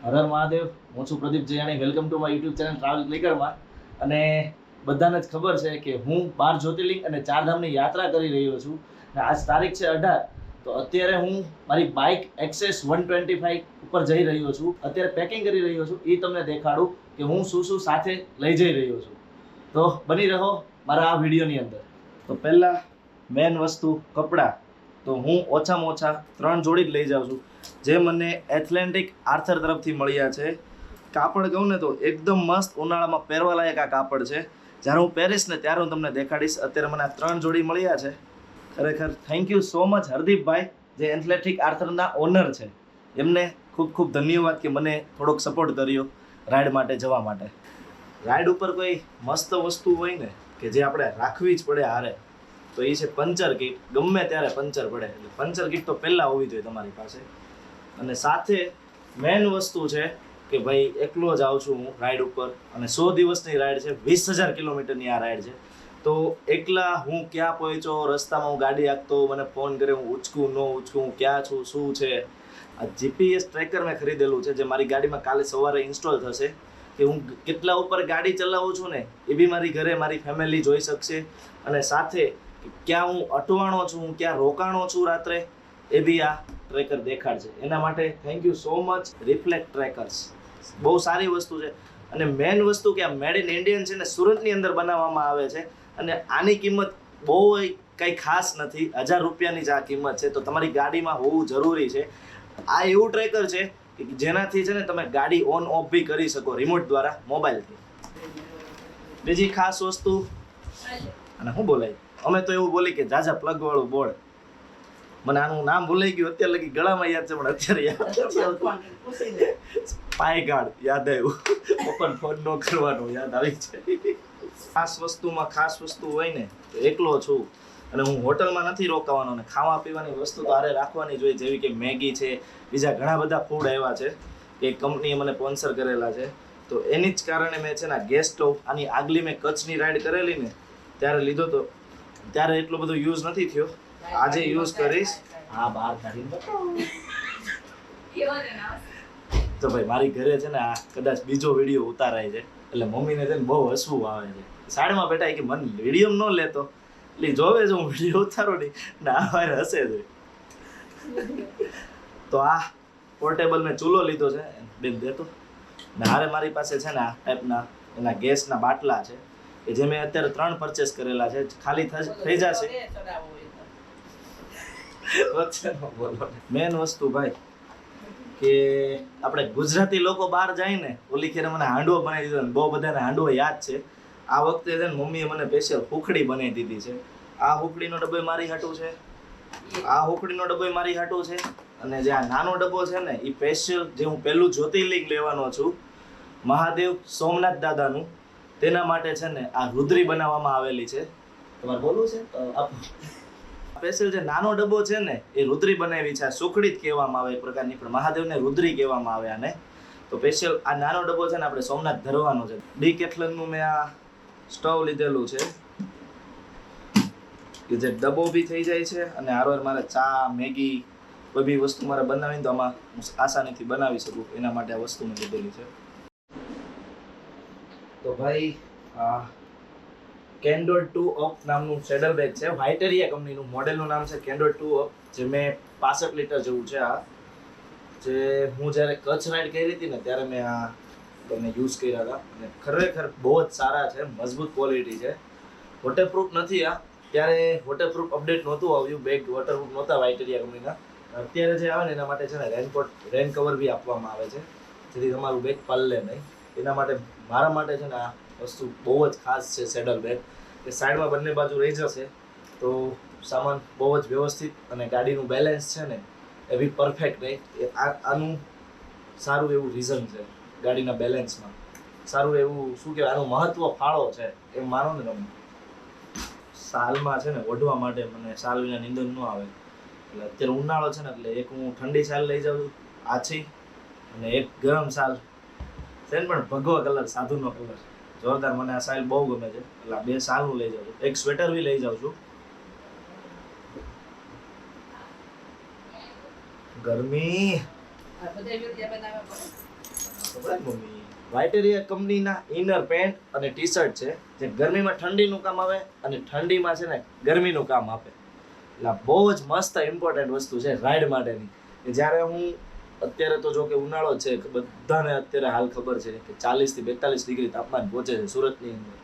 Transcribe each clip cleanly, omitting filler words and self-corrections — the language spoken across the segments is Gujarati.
હર હર મહાદેવ. હું છું Pradeep Jayani. Welcome to my YouTube channel travel ક્લિકરમાં. અને બધાને જ ખબર છે કે હું 12 જ્યોતિર્લિંગ અને 4 ધામની યાત્રા કરી રહ્યો છું. અને આજ તારીખ છે 18. તો અત્યારે હું મારી બાઇક એક્સેસ 125 ઉપર જઈ રહ્યો છું. અત્યારે પેકિંગ કરી રહ્યો છું. એ તમને દેખાડું કે હું શું શું સાથે લઈ જઈ રહ્યો છું. તો બની રહો મારા આ વિડીયોની અંદર. તો પહેલાં મેન વસ્તુ કપડાં. તો હું ઓછામાં ઓછા 3 જોડી જ લઈ જાઉં છું, જે મને એથ્લેન્ટિક આર્થર તરફથી મળ્યા છે. કાપડ કહું ને તો એકદમ મસ્ત ઉનાળામાં પહેરવા લાયક આ કાપડ છે. જ્યારે હું પહેરીશ ને ત્યારે હું તમને દેખાડીશ. અત્યારે મને આ 3 જોડી મળ્યા છે. ખરેખર થેન્ક યુ સો મચ હરદીપભાઈ, જે એથ્લેટિક આર્થરના ઓનર છે. એમને ખૂબ ખૂબ ધન્યવાદ કે મને થોડોક સપોર્ટ કર્યો રાઈડ માટે જવા માટે. રાઈડ ઉપર કોઈ મસ્ત વસ્તુ હોય ને કે જે આપણે રાખવી જ પડે હારે, તો એ છે પંચર કિટ. ગમે ત્યારે પંચર પડે એટલે પંચર કિટ તો પહેલાં હોવી જોઈએ તમારી પાસે. અને સાથે મેન વસ્તુ છે કે ભાઈ એકલો જ આવું છું હું રાઈડ ઉપર, અને 100 દિવસની રાઈડ છે, 20,000 કિલોમીટરની આ રાઈડ છે. તો એકલા હું ક્યાં પહોંચ્યો, રસ્તામાં હું ગાડી હાંકતો, મને ફોન કરે, હું ઉચકું ન ઉચકું, હું ક્યાં છું, શું છે. આ જીપીએસ ટ્રેકર મેં ખરીદેલું છે, જે મારી ગાડીમાં કાલે સવારે ઇન્સ્ટોલ થશે, કે હું કેટલા ઉપર ગાડી ચલાવું છું ને એ બી મારી ઘરે મારી ફેમિલી જોઈ શકશે. અને સાથે ક્યાં હું અટવાણો છું, હું ક્યાં રોકાણો છું રાત્રે, એ બી આ ટ્રેકર દેખાડશે. એના માટે thank you so much reflect trackers. બહુ સારી વસ્તુ છે. અને મેન વસ્તુ કે આ મેડ ઇન ઇન્ડિયન છે ને, સુરતની અંદર બનાવવામાં આવે છે. અને આની કિંમત બહુ કંઈ ખાસ નથી, 1000 રૂપિયાની જ આ કિંમત છે. તો તમારી ગાડીમાં હોવું જરૂરી છે. આ એવું ટ્રેકર છે કે જેનાથી છે ને તમે ગાડી ઓન ઓફ બી કરી શકો રિમોટ દ્વારા, મોબાઈલથી. બીજી ખાસ વસ્તુ, અને શું બોલાય, અમે તો એવું બોલી કે જાજા પ્લગ વાળું બોર્ડ. મને આનું નામ ભૂલાઈ ગયું, અત્યારે લગી ગળામાં યાદ છે પણ અત્યારે યાદ પાય કાર્ડ યાદ આવ્યું. ઓપન ફોન નો કરવાનો યાદ આવી છે. ખાસ વસ્તુમાં ખાસ વસ્તુ હોય ને તો એકલો છું, અને હું હોટલમાં નથી રોકાવાનો, ને ખાવા પીવાની વસ્તુ તો આરે રાખવાની જોઈએ, જેવી કે મેગી છે, બીજા ઘણા બધા ફૂડ આવ્યા છે કે કંપનીએ મને સ્પોન્સર કરેલા છે. તો એની જ કારણે મેં છે ને ગેસ સ્ટોવ, આની આગલી મેં કચ્છની રાઈડ કરેલી ને ત્યારે લીધો તો, ત્યારે એટલો બધો યુઝ નથી થયો. આજે યુઝ કરીશ. હા, બહાર કાઢીને તો ભાઈ મારી ઘરે છે ને આ કદાચ બીજો વિડીયો ઉતારાય છે, એટલે મમ્મીને છે ને બહુ હસવું આવે છે. સાઈડમાં બેઠા કે મને વિડીયો ન લેતો, એટલે જોવે છે હું વિડીયો ઉતારો નહીં ને આ વાર હસે છે. તો આ પોર્ટેબલ મેં ચૂલો લીધો છે, બેન દેતો ને. હારે મારી પાસે છે ને આ ટાઈપના એના ગેસના બાટલા છે, કે જે મેં અત્યારે 3 પરચેસ કરેલા છે. ખાલી થઈ જશે. મેન વસ્તુ ભાઈ કે આપણે ગુજરાતી લોકો બહાર જાય ને, ઓલી ખેરે મને હાંડવો બનાવી દીધો ને, બહુ બધાને હાંડવો યાદ છે. આ વખતે છે ને મમ્મીએ મને સ્પેશિયલ હુકડી બનાવી દીધી છે. આ હુકડીનો ડબ્બો મારી હાટું છે, આ હુકડીનો ડબ્બો મારી હાટું છે. અને જે આ નાનો ડબ્બો છે ને એ સ્પેશિયલ, જે હું પહેલું જ્યોતિર્લિંગ લેવાનો છું મહાદેવ સોમનાથ દાદાનું, તેના માટે છે ને આ રુદ્રી બનાવવામાં આવેલી છે. તમારે બોલવું છે? સ્પેશિયલ જે નાનો ડબ્બો છે ને એ રુદ્રી બનાવી છે. આ સુખડી જ કહેવામાં આવે એક પ્રકારની, પણ મહાદેવને રુદ્રી કહેવામાં આવે આને. તો સ્પેશિયલ આ નાનો ડબ્બો છે ને આપણે સોમનાથ ધરવાનો છે. ડીકેથલનનું મેં આ સ્ટવ લીધેલું છે, કે જે ડબ્બો બી થઈ જાય છે, અને હારવાર મારે ચા, મેગી, કોઈ બી વસ્તુ મારે બનાવીને તો આમાં હું આસાનીથી બનાવી શકું, એના માટે આ વસ્તુ મેં લીધેલી છે. તો ભાઈ આ કેન્ડોર 2 અપ નામનું સેડલ બેગ છે, વાઇટેરિયા કંપનીનું. મોડેલનું નામ છે કેન્ડોર 2 અપ, જે મેં 65 લીટર જેવું છે. આ જે હું જ્યારે કચ્છ રાઈડ કરી હતી ને ત્યારે મેં આ તમને યુઝ કર્યા હતા, અને ખરેખર બહુ જ સારા છે, મજબૂત ક્વોલિટી છે. વોટરપ્રૂફ નથી આ, ત્યારે વોટરપ્રૂફ અપડેટ નહોતું આવ્યું, બેગ વોટરપ્રૂફ નહોતા વાઇટેરિયા કંપનીના. અત્યારે જે આવે ને એના માટે છે ને રેન કવર બી આપવામાં આવે છે, જેથી તમારું બેગ પલળે નહીં. એના માટે મારા માટે છે ને આ વસ્તુ બહુ જ ખાસ છે, સેડલ બેગ, કે સાઈડમાં બંને બાજુ રહી જશે તો સામાન બહુ જ વ્યવસ્થિત, અને ગાડીનું બેલેન્સ છે ને એ બી પરફેક્ટ રહે. આનું સારું એવું રીઝન છે, ગાડીના બેલેન્સમાં સારું એવું શું કહેવાય, આનું મહત્વ ફાળો છે એમ માનો ને તમે. સાલમાં છે ને ઓઢવા માટે મને સાલ વિના નીંદર ન આવે, એટલે અત્યારે ઉનાળો છે ને એટલે એક હું ઠંડી સાલ લઈ જાઉં છું આછી, અને એક ગરમ સાલ છે ને પણ ભગવા કલર, સાધુનો કલર જોરદાર. મને આ સાલ બહુ ગમે છે, એટલે 2 સાલ હું લઈ જાઉં છું. એક સ્વેટર બી લઈ જાઉં છું. ગરમી સંભળાય મમ્મી. વાઇટેરિયા કંપનીના ઇનર પેન્ટ અને ટી શર્ટ છે જે ગરમીમાં ઠંડીનું કામ આવે અને ઠંડીમાં છે ને ગરમીનું કામ આપે. એટલે બહુ જ મસ્ત ઇમ્પોર્ટન્ટ વસ્તુ છે રાઈડ માટેની. કે જ્યારે હું અત્યારે તો જો કે ઉનાળો છે, બધાને અત્યારે હાલ ખબર છે કે 40 થી 42 ડિગ્રી તાપમાન પહોંચે છે સુરતની અંદર.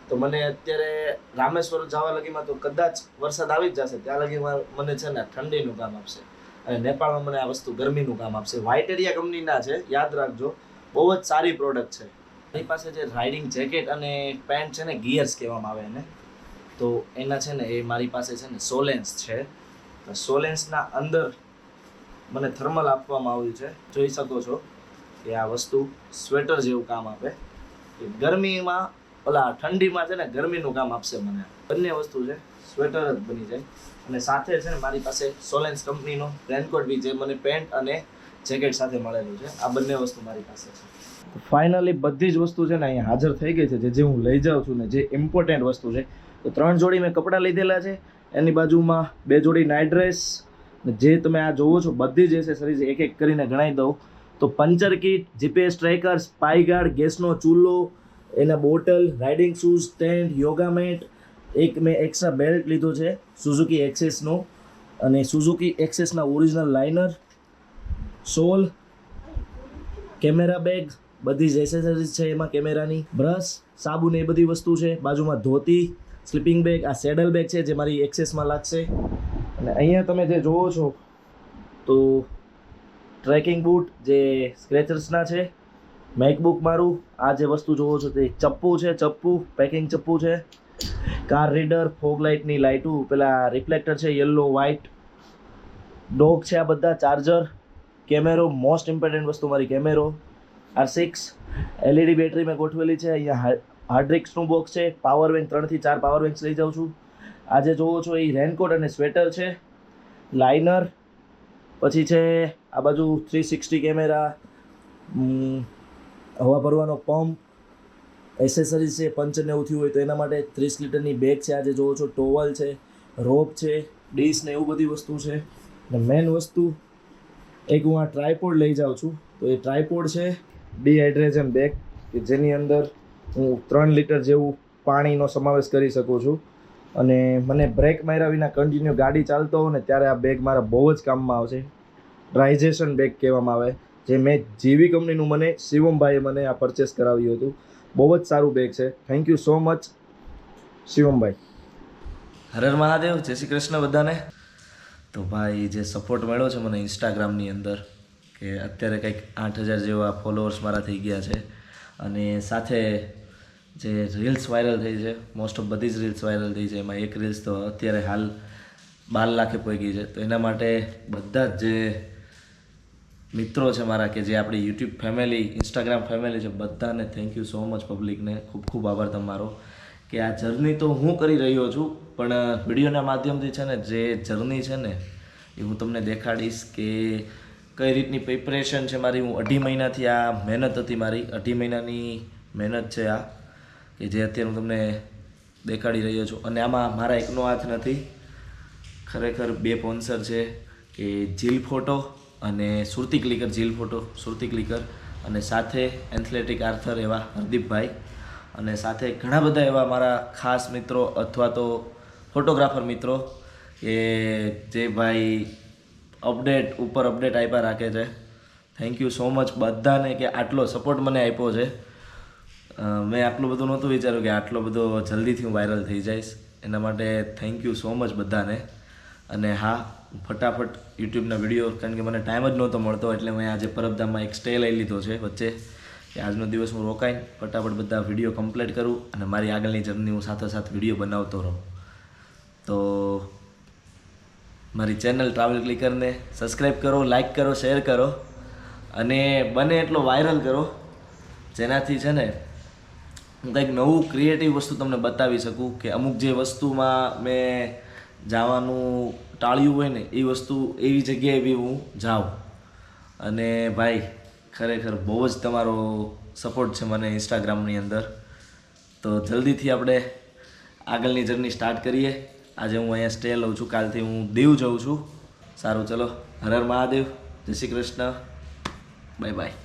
તો મને અત્યારે રામેશ્વર જવા લગીમાં તો કદાચ વરસાદ આવી જ જશે, ત્યાં લગીમાં મને છે ને ઠંડીનું કામ આપશે અને નેપાળમાં મને આ વસ્તુ ગરમીનું કામ આપશે. વાઇટેરિયા કંપનીના છે, યાદ રાખજો, બહુ જ સારી પ્રોડક્ટ છે. મારી પાસે જે રાઇડિંગ જેકેટ અને પેન્ટ છે ને ગિયર્સ કહેવામાં આવે એને, તો એના છે ને એ મારી પાસે છે ને સોલેન્સ છે. તો સોલેન્સના અંદર મને થર્મલ આપવામાં આવ્યું છે, જોઈ શકો છો કે આ વસ્તુ સ્વેટર જેવું કામ આપે. ગરમીમાં ઓલા ઠંડીમાં છે ને ગરમીનું કામ આપશે મને. બંને વસ્તુ છે, સ્વેટર જ બની જાય. અને સાથે છે ને મારી પાસે સોલેન્સ કંપનીનો રેનકોટ બી જે મને પેન્ટ અને જેકેટ સાથે મળેલું છે. આ બંને વસ્તુ મારી પાસે છે. ફાઇનલી બધી જ વસ્તુ છે ને અહીંયા હાજર થઈ ગઈ છે, જે હું લઈ જાઉં છું ને જે ઇમ્પોર્ટન્ટ વસ્તુ છે. તો 3 જોડી મેં કપડાં લીધેલા છે, એની બાજુમાં 2 જોડી નાઇટ ડ્રેસ, જે તમે આ જોવો છો બધી જ એસેસરીઝ એક એક કરીને ગણાવી દઉં તો puncture kit, GPS tracker, spy guard, ગેસનો ચૂલો, એના bottle, riding shoes, tent, yoga mat, એક મેં એક્સ્ટ્રા બેલ્ટ લીધો છે સુઝુકી એક્સેસનો અને સુઝુકી એક્સેસના original liner, sole, camera bag, બધી જ એસેસરીઝ છે એમાં કેમેરાની, બ્રશ, સાબુ ને એ બધી વસ્તુ છે. બાજુમાં ધોતી, સ્લીપિંગ બેગ, આ સેડલ બેગ છે જે મારી એક્સેસમાં લાગશે. અને અહીંયા તમે જે જોવો છો તો ટ્રેકિંગ બૂટ જે સ્ક્રેચર્સના છે, મેકબુક મારું, આ જે વસ્તુ જોવો છો તે ચપ્પુ છે, પેકિંગ ચપ્પુ છે, કાર રીડર, ફોગ લાઇટની લાઇટું, પેલા રિફ્લેક્ટર છે યલો વ્હાઇટ, ડોગ છે આ બધા, ચાર્જર, કેમેરો, મોસ્ટ ઇમ્પોર્ટન્ટ વસ્તુ મારી કેમેરો, R6, LED બેટરી મેં ગોઠવેલી છે. અહીંયા હાર્ડ્રિક્સનું બોક્સ છે, પાવર બેંક 3 થી 4 પાવર બેંક્સ લઈ જાઉં છું. આ જે જોવો છો એ રેનકોટ અને સ્વેટર છે, લાઇનર, પછી છે આ બાજુ 360 કેમેરા, હવા ભરવાનો પંપ, એસેસરીઝ છે, પંચર ને એવું થયું હોય તો એના માટે 30 લીટરની બેગ છે. આ જે જોવો છો ટોવલ છે, રોપ છે, ડીશ ને એવું બધી વસ્તુ છે. અને મેન વસ્તુ એક હું આ ટ્રાયપોડ લઈ જાઉં છું. તો એ ટ્રાયપોડ છે ડિહાઇડ્રેશન બેગ કે જેની અંદર હું 3 લીટર જેવું પાણીનો સમાવેશ કરી શકું છું. અને મને બ્રેક માર્યા વિના કન્ટિન્યુ ગાડી ચાલતો હોય ને ત્યારે આ બેગ મારા બહુ જ કામમાં આવશે. ડ્રાઇઝેશન બેગ કહેવામાં આવે, જે મેં જીવી કંપનીનું મને શિવમભાઈએ મને આ પરચેસ કરાવ્યું હતું. બહુ જ સારું બેગ છે. થેન્ક યુ સો મચ શિવમભાઈ. હર હર મહાદેવ, જય શ્રી કૃષ્ણ બધાને. તો ભાઈ જે સપોર્ટ મળ્યો છે મને ઇન્સ્ટાગ્રામની અંદર, કે અત્યારે કંઈક 8000 જેવા ફોલોઅર્સ મારા થઈ ગયા છે. અને સાથે જે રીલ્સ વાયરલ થઈ છે, મોસ્ટ ઓફ બધી જ રીલ્સ વાયરલ થઈ છે, એમાં એક રીલ્સ તો અત્યારે હાલ 12 લાખે પહોંચી છે. તો એના માટે બધા જ જે મિત્રો છે મારા, કે જે આપણી યુટ્યુબ ફેમિલી, ઇન્સ્ટાગ્રામ ફેમિલી છે, બધાને થેન્ક યુ સો મચ. પબ્લિકને ખૂબ ખૂબ આભાર તમારો, કે આ જર્ની તો હું કરી રહ્યો છું પણ વિડીયોના માધ્યમથી છે ને જે જર્ની છે ને એ હું તમને દેખાડીશ કે કઈ રીતની પ્રિપરેશન છે મારી. હું 2.5 મહિનાથી આ મહેનત હતી મારી, 2.5 મહિનાની મહેનત છે આ, કે જે અત્યારે હું તમને દેખાડી રહ્યો છું. અને આમાં મારા એકનો હાથ નથી, ખરેખર 2 સ્પોન્સર છે, કે જીલ ફોટો અને સુરતી ક્લિકર. જીલ ફોટો, સુરતી ક્લિકર, અને સાથે એથ્લેટિક આર્થર એવા હરદીપભાઈ, અને સાથે ઘણા બધા એવા મારા ખાસ મિત્રો અથવા તો ફોટોગ્રાફર મિત્રો કે જે ભાઈ અપડેટ ઉપર અપડેટ આપ્યા રાખે છે. થેન્ક યુ સો મચ બધાને, કે આટલો સપોર્ટ મને આપ્યો છે. મેં આટલું બધું નહોતું વિચાર્યું કે આટલો બધો જલ્દીથી હું વાયરલ થઈ જઈશ. એના માટે થેન્ક યુ સો મચ બધાને. અને હા, ફટાફટ યુટ્યુબના વિડીયો, કારણ કે મને ટાઈમ જ નહોતો મળતો, એટલે મેં આજે પરબધામમાં એક સ્ટે લઈ લીધો છે વચ્ચે, કે આજનો દિવસ હું રોકાઈને ફટાફટ બધા વિડીયો કમ્પ્લીટ કરું અને મારી આગળની જર્ની હું સાથે વિડીયો બનાવતો રહું. તો મારી ચેનલ ટ્રાવેલ ક્લિકરને સબસ્ક્રાઈબ કરો, લાઈક કરો, શેર કરો અને બને એટલો વાયરલ કરો, જેનાથી છે ને હું કંઈક નવું ક્રિએટિવ વસ્તુ તમને બતાવી શકું. કે અમુક જે વસ્તુમાં મેં જવાનું ટાળ્યું હોય ને એ વસ્તુ એવી જગ્યાએ બી હું જાઉં. અને ભાઈ ખરેખર બહુ જ તમારો સપોર્ટ છે મને ઇન્સ્ટાગ્રામની અંદર. તો જલ્દીથી આપણે આગળની જર્ની સ્ટાર્ટ કરીએ. આજે હું અહીંયા સ્ટે લઉં છું, કાલથી હું દીવ જાઉં છું. સારું, ચલો, હર હર મહાદેવ, જય શ્રી કૃષ્ણ, બાય બાય.